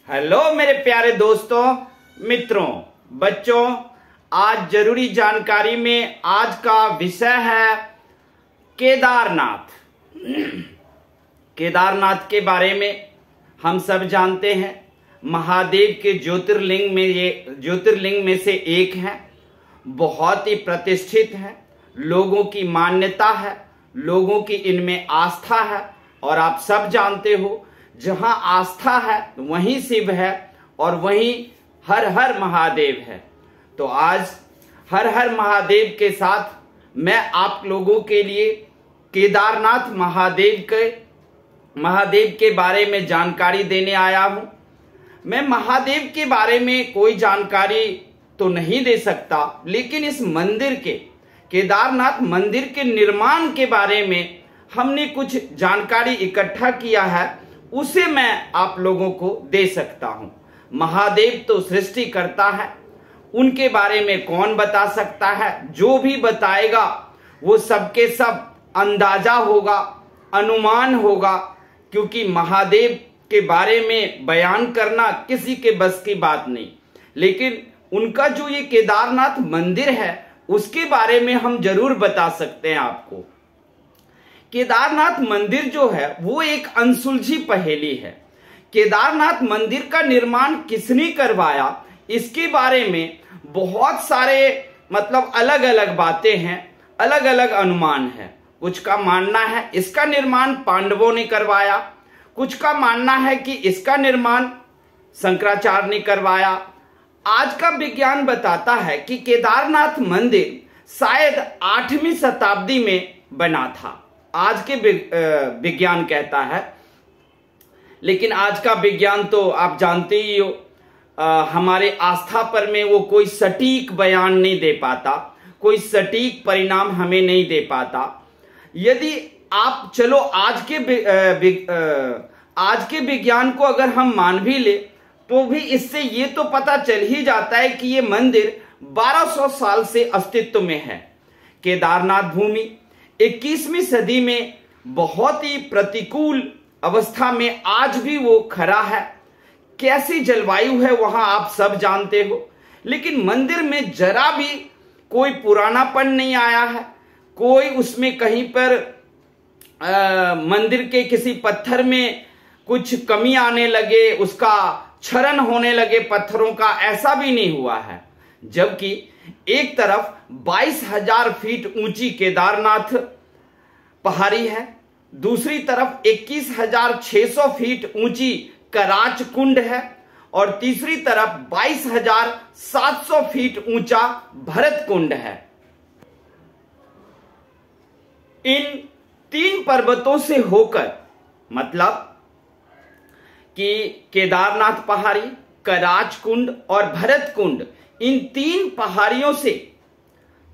Hello मेरे प्यारे दोस्तों, मित्रों, बच्चों, आज जरूरी जानकारी में आज का विषय है केदारनाथ। केदारनाथ के बारे में हम सब जानते हैं। महादेव के ज्योतिर्लिंग में से एक है, बहुत ही प्रतिष्ठित है, लोगों की मान्यता है, लोगों की इनमें आस्था है। और आप सब जानते हो, जहां आस्था है वहीं शिव है और वहीं हर हर महादेव है। तो आज हर हर महादेव के साथ मैं आप लोगों के लिए केदारनाथ महादेव के बारे में जानकारी देने आया हूं। मैं महादेव के बारे में कोई जानकारी तो नहीं दे सकता, लेकिन इस मंदिर के, केदारनाथ मंदिर के निर्माण के बारे में हमने कुछ जानकारी इकट्ठा किया है, उसे मैं आप लोगों को दे सकता हूं। महादेव तो सृष्टि करता है, उनके बारे में कौन बता सकता है? जो भी बताएगा वो सबके सब अंदाजा होगा, अनुमान होगा, क्योंकि महादेव के बारे में बयान करना किसी के बस की बात नहीं। लेकिन उनका जो ये केदारनाथ मंदिर है उसके बारे में हम जरूर बता सकते हैं आपको। केदारनाथ मंदिर जो है वो एक अनसुलझी पहेली है। केदारनाथ मंदिर का निर्माण किसने करवाया, इसके बारे में बहुत सारे अलग अलग बातें हैं, अलग अलग अनुमान है। कुछ का मानना है इसका निर्माण पांडवों ने करवाया, कुछ का मानना है कि इसका निर्माण शंकराचार्य ने करवाया। आज का विज्ञान बताता है कि केदारनाथ मंदिर शायद 8वीं शताब्दी में बना था, आज के विज्ञान कहता है। लेकिन आज का विज्ञान तो आप जानते ही हो, हमारे आस्था पर में वो कोई सटीक बयान नहीं दे पाता, कोई सटीक परिणाम हमें नहीं दे पाता। यदि आप चलो आज के विज्ञान को अगर हम मान भी ले तो भी इससे ये तो पता चल ही जाता है कि ये मंदिर 1200 साल से अस्तित्व में है। केदारनाथ भूमि 21वीं सदी में बहुत ही प्रतिकूल अवस्था में आज भी वो खड़ा है। कैसी जलवायु है वहां आप सब जानते हो, लेकिन मंदिर में जरा भी कोई पुरानापन नहीं आया है। कोई उसमें कहीं पर मंदिर के किसी पत्थर में कुछ कमी आने लगे, उसका क्षरण होने लगे पत्थरों का, ऐसा भी नहीं हुआ है। जबकि एक तरफ 22,000 फीट ऊंची केदारनाथ पहाड़ी है, दूसरी तरफ 21,600 फीट ऊंची कराच कुंड है और तीसरी तरफ 22,700 फीट ऊंचा भरत कुंड है। इन 3 पर्वतों से होकर, मतलब कि केदारनाथ पहाड़ी, कराच कुंड और भरत कुंड, इन 3 पहाड़ियों से,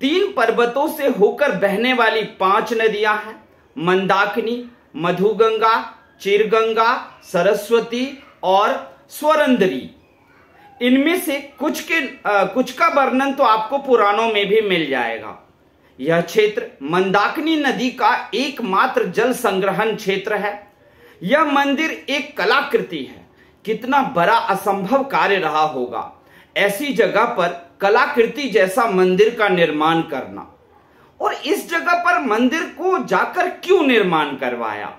3 पर्वतों से होकर बहने वाली 5 नदियां हैं। मंदाकिनी, मधुगंगा, चिरगंगा, सरस्वती और स्वरंदरी। इनमें से कुछ का वर्णन तो आपको पुराणों में भी मिल जाएगा। यह क्षेत्र मंदाकिनी नदी का एकमात्र जल संग्रहण क्षेत्र है। यह मंदिर एक कलाकृति है। कितना बड़ा असंभव कार्य रहा होगा ऐसी जगह पर कलाकृति जैसा मंदिर का निर्माण करना। और इस जगह पर मंदिर को जाकर क्यों निर्माण करवाया?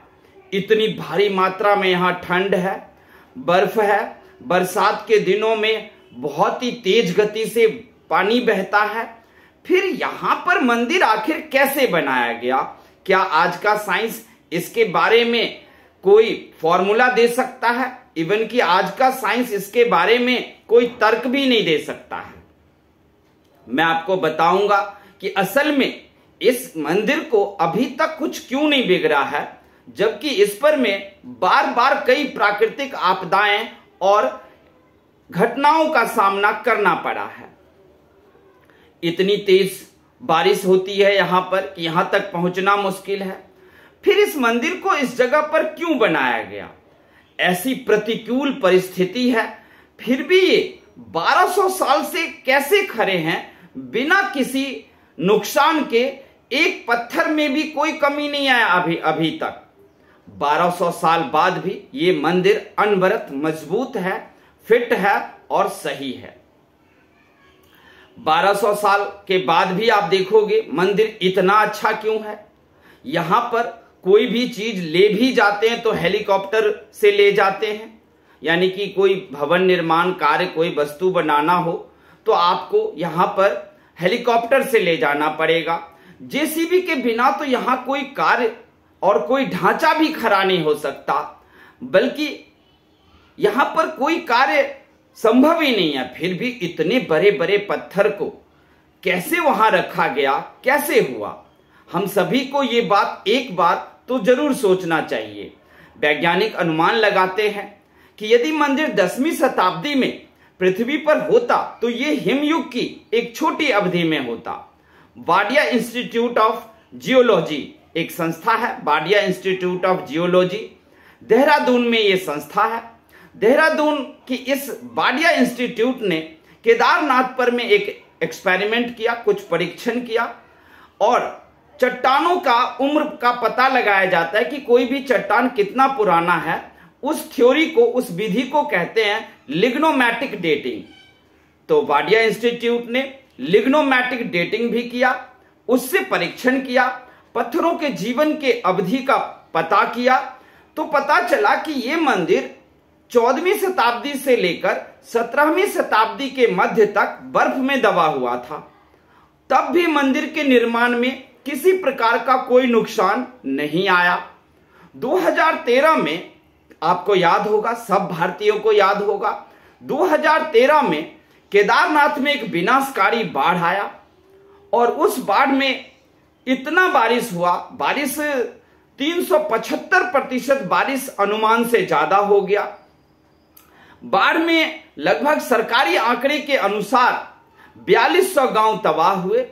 इतनी भारी मात्रा में यहां ठंड है, बर्फ है, बरसात के दिनों में बहुत ही तेज गति से पानी बहता है। फिर यहां पर मंदिर आखिर कैसे बनाया गया? क्या आज का साइंस इसके बारे में कोई फॉर्मूला दे सकता है? इवन कि आज का साइंस इसके बारे में कोई तर्क भी नहीं दे सकता है। मैं आपको बताऊंगा कि असल में इस मंदिर को अभी तक कुछ क्यों नहीं बिगड़ा है, जबकि इस पर में बार बार कई प्राकृतिक आपदाएं और घटनाओं का सामना करना पड़ा है। इतनी तेज बारिश होती है यहां पर कि यहां तक पहुंचना मुश्किल है। फिर इस मंदिर को इस जगह पर क्यों बनाया गया? ऐसी प्रतिकूल परिस्थिति है, फिर भी ये 1200 साल से कैसे खड़े हैं बिना किसी नुकसान के? एक पत्थर में भी कोई कमी नहीं आया अभी तक। 1200 साल बाद भी ये मंदिर अनवरत मजबूत है, फिट है और सही है। 1200 साल के बाद भी आप देखोगे मंदिर इतना अच्छा क्यों है। यहां पर कोई भी चीज ले भी जाते हैं तो हेलीकॉप्टर से ले जाते हैं, यानी कि कोई भवन निर्माण कार्य, कोई वस्तु बनाना हो तो आपको यहां पर हेलीकॉप्टर से ले जाना पड़ेगा। जेसीबी के बिना तो यहां कोई कार्य और कोई ढांचा भी खड़ा नहीं हो सकता, बल्कि यहां पर कोई कार्य संभव ही नहीं है। फिर भी इतने बड़े बड़े पत्थर को कैसे वहां रखा गया, कैसे हुआ? हम सभी को ये बात एक बार तो जरूर सोचना चाहिए। वैज्ञानिक अनुमान लगाते हैं कि यदि मंदिर 10वीं शताब्दी में पृथ्वी पर होता तो ये हिमयुग की एक छोटी अवधि में होता। वाडिया इंस्टीट्यूट ऑफ जियोलॉजी एक संस्था है, Wadia institute of geology, Dehradun में ये संस्था है। देहरादून की इस वाडिया इंस्टीट्यूट ने केदारनाथ पर में एक एक्सपेरिमेंट किया, कुछ परीक्षण किया और चट्टानों का उम्र का पता लगाया जाता है कि कोई भी चट्टान कितना पुराना है। उस थ्योरी को, उस विधि को कहते हैं लिग्नोमैटिक डेटिंग। तो वाडिया इंस्टीट्यूट ने लिग्नोमैटिक डेटिंग भी किया, उससे परीक्षण किया, पत्थरों के जीवन के अवधि का पता किया, तो पता चला कि यह मंदिर 14वीं शताब्दी से लेकर 17वीं शताब्दी के मध्य तक बर्फ में दबा हुआ था। तब भी मंदिर के निर्माण में किसी प्रकार का कोई नुकसान नहीं आया। 2013 में आपको याद होगा, सब भारतीयों को याद होगा, 2013 में केदारनाथ में एक विनाशकारी बाढ़ आया और उस बाढ़ में इतना बारिश हुआ, बारिश 375% बारिश अनुमान से ज्यादा हो गया। बाढ़ में लगभग सरकारी आंकड़े के अनुसार 4200 गांव तबाह हुए,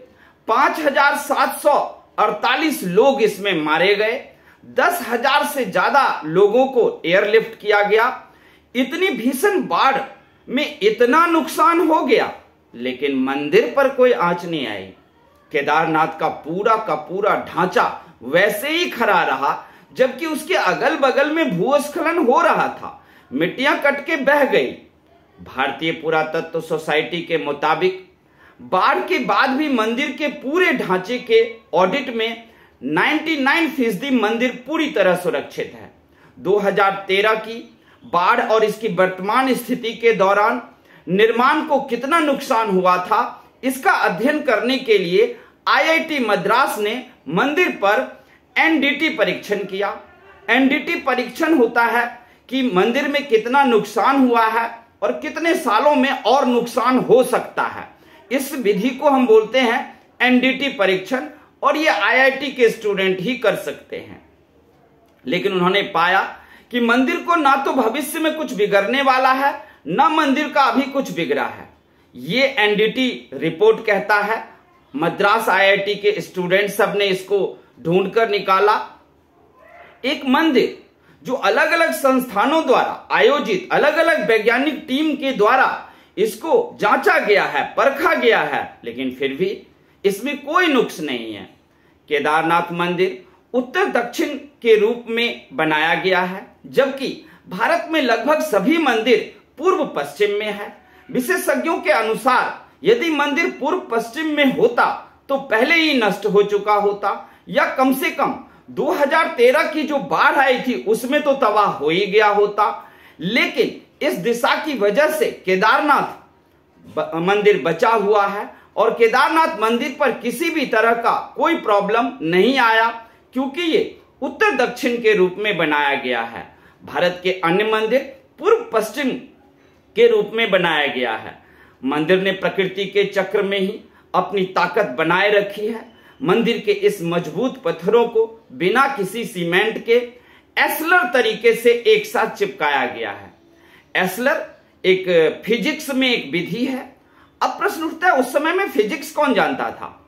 5748 लोग इसमें मारे गए, 10,000 से ज्यादा लोगों को एयरलिफ्ट किया गया। इतनी भीषण बाढ़ में इतना नुकसान हो गया, लेकिन मंदिर पर कोई आंच नहीं आई। केदारनाथ का पूरा ढांचा वैसे ही खड़ा रहा, जबकि उसके अगल बगल में भूस्खलन हो रहा था, मिट्टियां कट के बह गई। भारतीय पुरातत्व सोसाइटी के मुताबिक बाढ़ के बाद भी मंदिर के पूरे ढांचे के ऑडिट में 99% मंदिर पूरी तरह सुरक्षित है। 2013 की बाढ़ और इसकी वर्तमान स्थिति के दौरान निर्माण को कितना नुकसान हुआ था, इसका अध्ययन करने के लिए आईआईटी मद्रास ने मंदिर पर एनडीटी परीक्षण किया। एनडीटी परीक्षण होता है कि मंदिर में कितना नुकसान हुआ है और कितने सालों में और नुकसान हो सकता है। इस विधि को हम बोलते हैं एनडीटी परीक्षण, और ये आईआईटी के स्टूडेंट ही कर सकते हैं। लेकिन उन्होंने पाया कि मंदिर को ना तो भविष्य में कुछ बिगड़ने वाला है, ना मंदिर का अभी कुछ बिगड़ा है। ये एनडीटी रिपोर्ट कहता है। मद्रास आईआईटी के स्टूडेंट सब ने इसको ढूंढकर निकाला। एक मंदिर जो अलग अलग संस्थानों द्वारा आयोजित, अलग अलग वैज्ञानिक टीम के द्वारा इसको जांचा गया है, परखा गया है, लेकिन फिर भी इसमें कोई नुक्स नहीं है। केदारनाथ मंदिर उत्तर दक्षिण के रूप में बनाया गया है, जबकि भारत में लगभग सभी मंदिर पूर्व पश्चिम में है। विशेषज्ञों के अनुसार यदि मंदिर पूर्व पश्चिम में होता तो पहले ही नष्ट हो चुका होता, या कम से कम 2013 की जो बाढ़ आई थी उसमें तो तबाह हो ही गया होता। लेकिन इस दिशा की वजह से केदारनाथ मंदिर बचा हुआ है और केदारनाथ मंदिर पर किसी भी तरह का कोई प्रॉब्लम नहीं आया, क्योंकि ये उत्तर दक्षिण के रूप में बनाया गया है। भारत के अन्य मंदिर पूर्व पश्चिम के रूप में बनाया गया है। मंदिर ने प्रकृति के चक्र में ही अपनी ताकत बनाए रखी है। मंदिर के इस मजबूत पत्थरों को बिना किसी सीमेंट के एस्लर तरीके से एक साथ चिपकाया गया है। एस्लर एक फिजिक्स में एक विधि है। अब प्रश्न उठता है, उस समय में फिजिक्स कौन जानता था?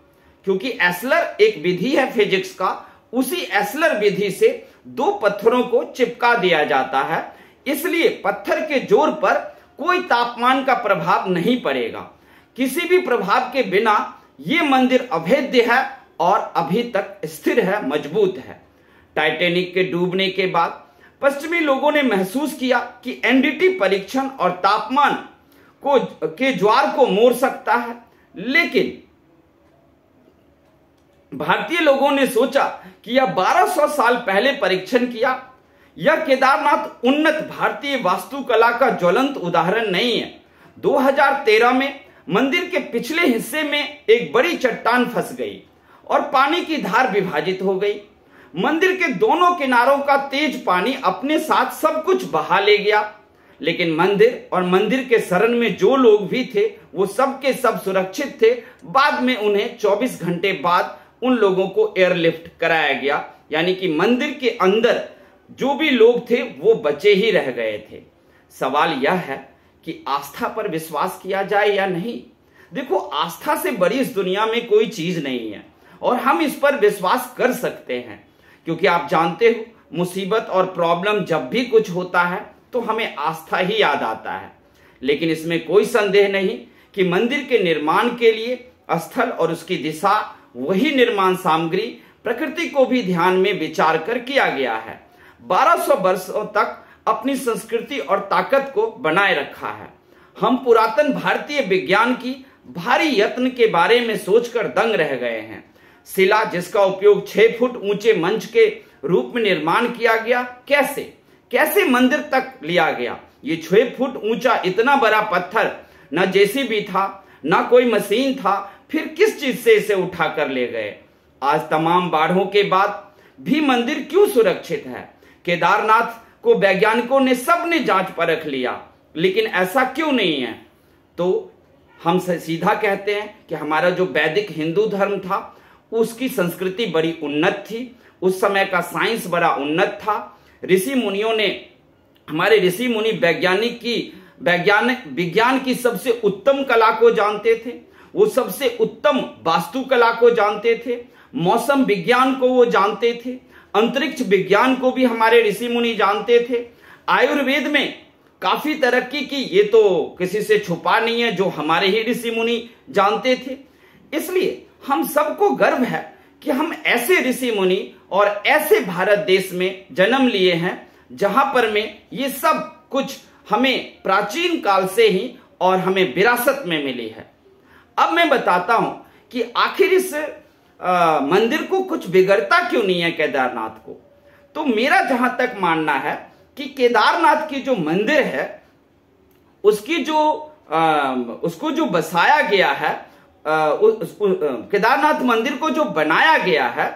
क्योंकि एस्लर एक विधि है फिजिक्स का, उसी एस्लर विधि से दो पत्थरों को चिपका दिया जाता है, इसलिए पत्थर के जोर पर कोई तापमान का प्रभाव नहीं पड़ेगा। किसी भी प्रभाव के बिना यह मंदिर अभेद्य है और अभी तक स्थिर है, मजबूत है। टाइटैनिक के डूबने के बाद पश्चिमी लोगों ने महसूस किया कि एनडीटी परीक्षण और तापमान के ज्वार को मोड़ सकता है, लेकिन भारतीय लोगों ने सोचा कि यह 1200 साल पहले परीक्षण किया। यह केदारनाथ उन्नत भारतीय वास्तुकला का ज्वलंत उदाहरण नहीं है। 2013 में मंदिर के पिछले हिस्से में एक बड़ी चट्टान फंस गई और पानी की धार विभाजित हो गई। मंदिर के दोनों किनारों का तेज पानी अपने साथ सब कुछ बहा ले गया, लेकिन मंदिर और मंदिर के शरण में जो लोग भी थे वो सब के सब सुरक्षित थे। बाद में उन्हें 24 घंटे बाद उन लोगों को एयरलिफ्ट कराया गया, यानी कि मंदिर के अंदर जो भी लोग थे वो बचे ही रह गए थे। सवाल यह है कि आस्था पर विश्वास किया जाए या नहीं। देखो, आस्था से बड़ी इस दुनिया में कोई चीज नहीं है और हम इस पर विश्वास कर सकते हैं, क्योंकि आप जानते हो मुसीबत और प्रॉब्लम जब भी कुछ होता है तो हमें आस्था ही याद आता है। लेकिन इसमें कोई संदेह नहीं कि मंदिर के निर्माण के लिए स्थल और उसकी दिशा, वही निर्माण सामग्री, प्रकृति को भी ध्यान में विचार कर किया गया है। 1200 वर्षों तक अपनी संस्कृति और ताकत को बनाए रखा है। हम पुरातन भारतीय विज्ञान की भारी यत्न के बारे में सोचकर दंग रह गए हैं। शिला जिसका उपयोग 6 फुट ऊंचे मंच के रूप में निर्माण किया गया, कैसे मंदिर तक लिया गया। ये 6 फुट ऊंचा इतना बड़ा पत्थर न जेसीबी था, न कोई मशीन था, फिर किस चीज से इसे उठा कर ले गए। आज तमाम बाढ़ों के बाद भी मंदिर क्यों सुरक्षित है? केदारनाथ को वैज्ञानिकों ने सबने जांच परख लिया, लेकिन ऐसा क्यों नहीं है? तो हम सीधा कहते हैं कि हमारा जो वैदिक हिंदू धर्म था उसकी संस्कृति बड़ी उन्नत थी, उस समय का साइंस बड़ा उन्नत था। ऋषि मुनियों ने, हमारे ऋषि मुनि विज्ञान की सबसे उत्तम कला को जानते थे, वो सबसे उत्तम वास्तुकला को जानते थे, मौसम विज्ञान को वो जानते थे, अंतरिक्ष विज्ञान को भी हमारे ऋषि मुनि जानते थे। आयुर्वेद में काफी तरक्की की, ये तो किसी से छुपा नहीं है, जो हमारे ही ऋषि मुनि जानते थे। इसलिए हम सबको गर्व है कि हम ऐसे ऋषि मुनि और ऐसे भारत देश में जन्म लिए हैं जहां पर में ये सब कुछ हमें प्राचीन काल से ही और हमें विरासत में मिली है। अब मैं बताता हूं कि आखिर इस मंदिर को कुछ बिगड़ता क्यों नहीं है केदारनाथ को। तो मेरा जहां तक मानना है कि केदारनाथ की जो मंदिर है उसकी उसको जो बसाया गया है, केदारनाथ मंदिर को जो बनाया गया है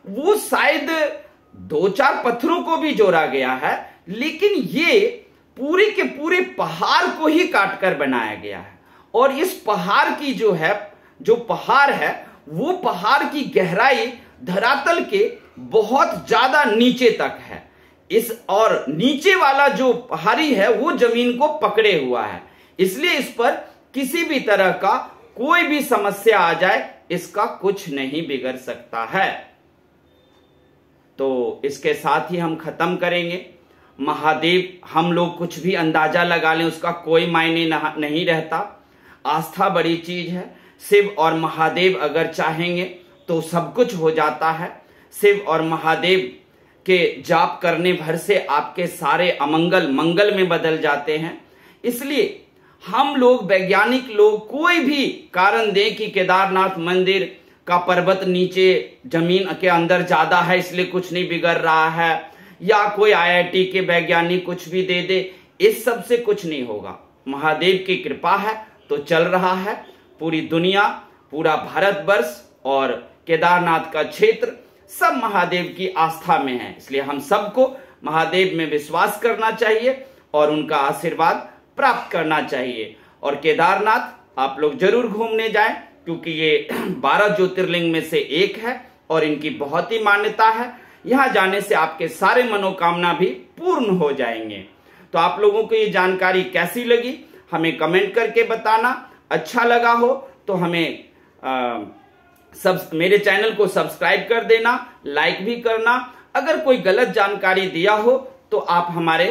वो शायद 2-4 पत्थरों को भी जोड़ा गया है, लेकिन ये पूरे के पूरे पहाड़ को ही काटकर बनाया गया है। और इस पहाड़ की जो पहाड़ है वो पहाड़ की गहराई धरातल के बहुत ज्यादा नीचे तक है। और नीचे वाला जो पहाड़ी है वो जमीन को पकड़े हुआ है, इसलिए इस पर किसी भी तरह का कोई भी समस्या आ जाए इसका कुछ नहीं बिगड़ सकता है। तो इसके साथ ही हम खत्म करेंगे। महादेव, हम लोग कुछ भी अंदाजा लगा लें उसका कोई मायने नहीं रहता। आस्था बड़ी चीज है। शिव और महादेव अगर चाहेंगे तो सब कुछ हो जाता है। शिव और महादेव के जाप करने भर से आपके सारे अमंगल मंगल में बदल जाते हैं। इसलिए हम लोग, वैज्ञानिक लोग, कोई भी कारण दें कि केदारनाथ मंदिर का पर्वत नीचे जमीन के अंदर ज्यादा है इसलिए कुछ नहीं बिगड़ रहा है, या कोई आईआईटी के वैज्ञानिक कुछ भी दे दे, इस सब से कुछ नहीं होगा। महादेव की कृपा है तो चल रहा है। पूरी दुनिया, पूरा भारतवर्ष और केदारनाथ का क्षेत्र सब महादेव की आस्था में है। इसलिए हम सबको महादेव में विश्वास करना चाहिए और उनका आशीर्वाद प्राप्त करना चाहिए। और केदारनाथ आप लोग जरूर घूमने जाएं, क्योंकि ये 12 ज्योतिर्लिंग में से एक है और इनकी बहुत ही मान्यता है। यहां जाने से आपके सारे मनोकामना भी पूर्ण हो जाएंगे। तो आप लोगों को ये जानकारी कैसी लगी हमें कमेंट करके बताना। अच्छा लगा हो तो हमें मेरे चैनल को सब्सक्राइब कर देना, लाइक भी करना। अगर कोई गलत जानकारी दिया हो तो आप हमारे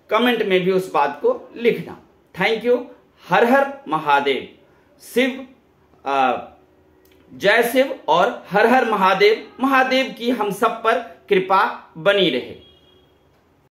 कमेंट में भी उस बात को लिखना। Thank you. हर हर महादेव। जय शिव और हर हर महादेव। महादेव की हम सब पर कृपा बनी रहे।